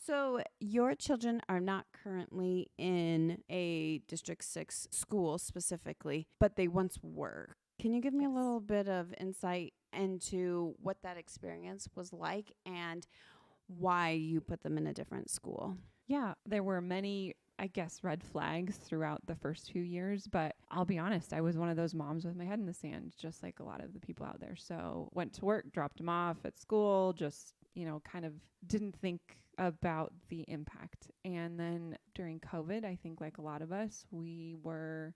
So your children are not currently in a District 6 school specifically, but they once were. Can you give me a Yes. little bit of insight into what that experience was like and why you put them in a different school? Yeah, there were many, I guess, red flags throughout the first few years, but I'll be honest, I was one of those moms with my head in the sand, just like a lot of the people out there. So went to work, dropped them off at school, just, kind of didn't think about the impact. And then during COVID, I think like a lot of us, we were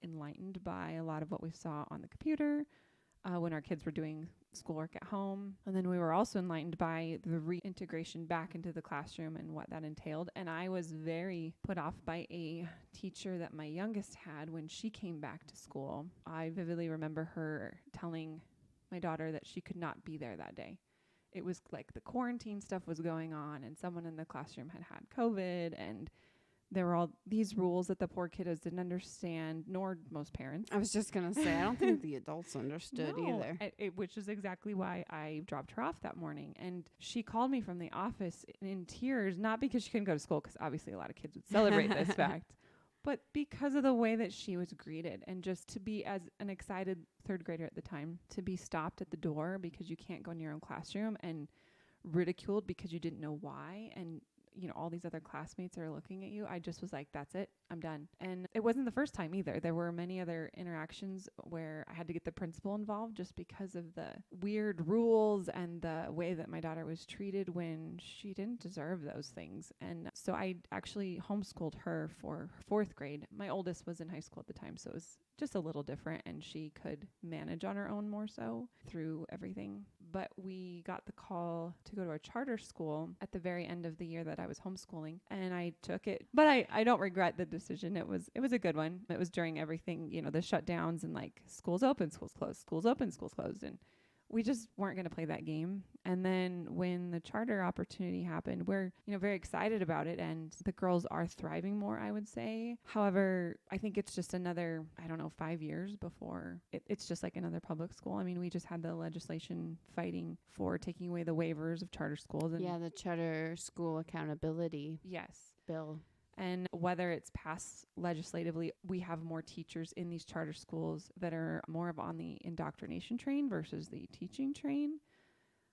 enlightened by a lot of what we saw on the computer when our kids were doing schoolwork at home. And then we were also enlightened by the reintegration back into the classroom and what that entailed. And I was very put off by a teacher that my youngest had when she came back to school. I vividly remember her telling my daughter that she could not be there that day. It was like the quarantine stuff was going on and someone in the classroom had had COVID, and there were all these rules that the poor kiddos didn't understand, nor most parents. I was just going to say, I don't think the adults understood either. Which is exactly why I dropped her off that morning. And she called me from the office in tears, not because she couldn't go to school, because obviously a lot of kids would celebrate this fact, but because of the way that she was greeted. And just to be, as an excited third grader at the time, to be stopped at the door because you can't go in your own classroom and ridiculed because you didn't know why. And all these other classmates are looking at you. I just was like, that's it. I'm done. And it wasn't the first time either. There were many other interactions where I had to get the principal involved just because of the weird rules and the way that my daughter was treated when she didn't deserve those things. And so I actually homeschooled her for fourth grade. My oldest was in high school at the time, so it was just a little different, and she could manage on her own more so through everything. But we got the call to go to a charter school at the very end of the year that I was homeschooling, and I took it. But I don't regret the decision. It was a good one. It was during everything, the shutdowns and like schools open, schools closed, schools open, schools closed, and we just weren't going to play that game. And then when the charter opportunity happened, we're, very excited about it. And the girls are thriving more, I would say. However, I think it's just another, 5 years before it's just like another public school. I mean, we just had the legislation fighting for taking away the waivers of charter schools. And Yeah, the charter school accountability yes. bill. And whether it's passed legislatively, we have more teachers in these charter schools that are more of on the indoctrination train versus the teaching train.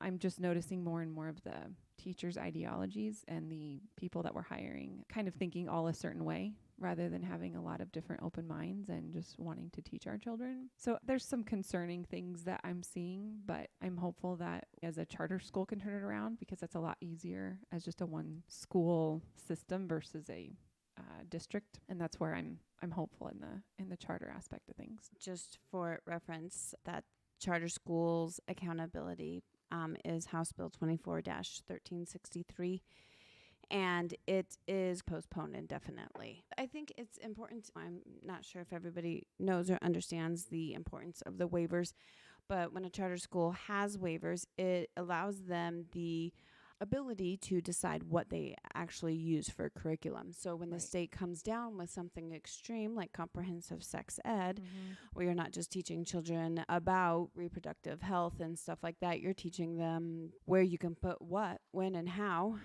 I'm just noticing more and more of the teachers' ideologies and the people that we're hiring kind of thinking all a certain way rather than having a lot of different open minds and just wanting to teach our children. So there's some concerning things that I'm seeing, but I'm hopeful that as a charter school can turn it around, because that's a lot easier as just a one school system versus a district. And that's where I'm hopeful in the charter aspect of things. Just for reference, that charter schools accountability is House Bill 24-1363. And it is postponed indefinitely. I think it's important. I'm not sure if everybody knows or understands the importance of the waivers, but when a charter school has waivers, it allows them the ability to decide what they actually use for curriculum. So when the state comes down with something extreme like comprehensive sex ed, where you're not just teaching children about reproductive health and stuff like that, you're teaching them where you can put what, when, and how.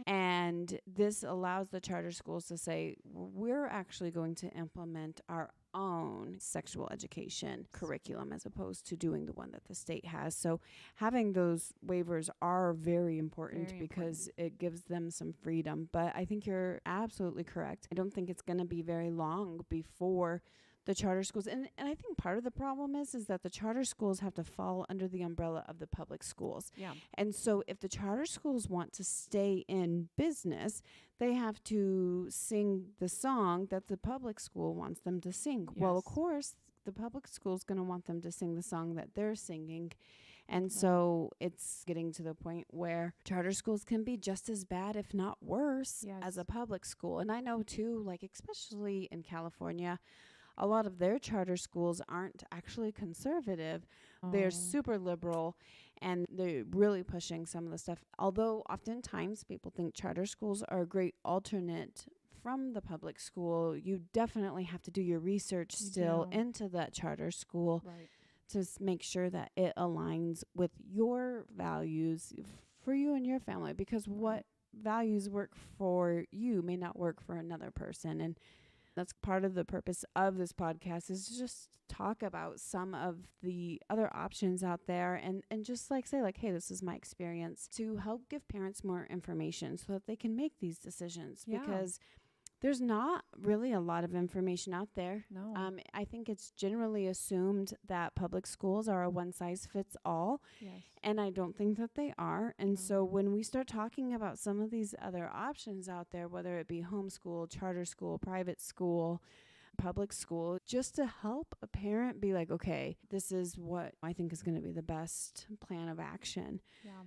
And this allows the charter schools to say, we're actually going to implement our own sexual education curriculum as opposed to doing the one that the state has. So having those waivers are very important because it gives them some freedom. But I think you're absolutely correct. I don't think it's going to be very long before the charter schools. And I think part of the problem is that the charter schools have to fall under the umbrella of the public schools. Yeah. And so if the charter schools want to stay in business, they have to sing the song that the public school wants them to sing. Yes. Well, of course, the public school is going to want them to sing the song that they're singing. And so it's getting to the point where charter schools can be just as bad, if not worse, as a public school. And I know, too, like especially in California, a lot of their charter schools aren't actually conservative. They're super liberal, and they're really pushing some of the stuff. Although oftentimes people think charter schools are a great alternate from the public school, you definitely have to do your research still into that charter school to make sure that it aligns with your values for you and your family. Because what values work for you may not work for another person. And that's part of the purpose of this podcast, is just talk about some of the other options out there, and just like say like, hey, this is my experience, to help give parents more information so that they can make these decisions. Yeah. Because there's not really a lot of information out there. No. I think it's generally assumed that public schools are a one size fits all. Yes. And I don't think that they are. And No. so when we start talking about some of these other options out there, whether it be homeschool, charter school, private school, public school, just to help a parent be like, okay, this is what I think is going to be the best plan of action. Yeah.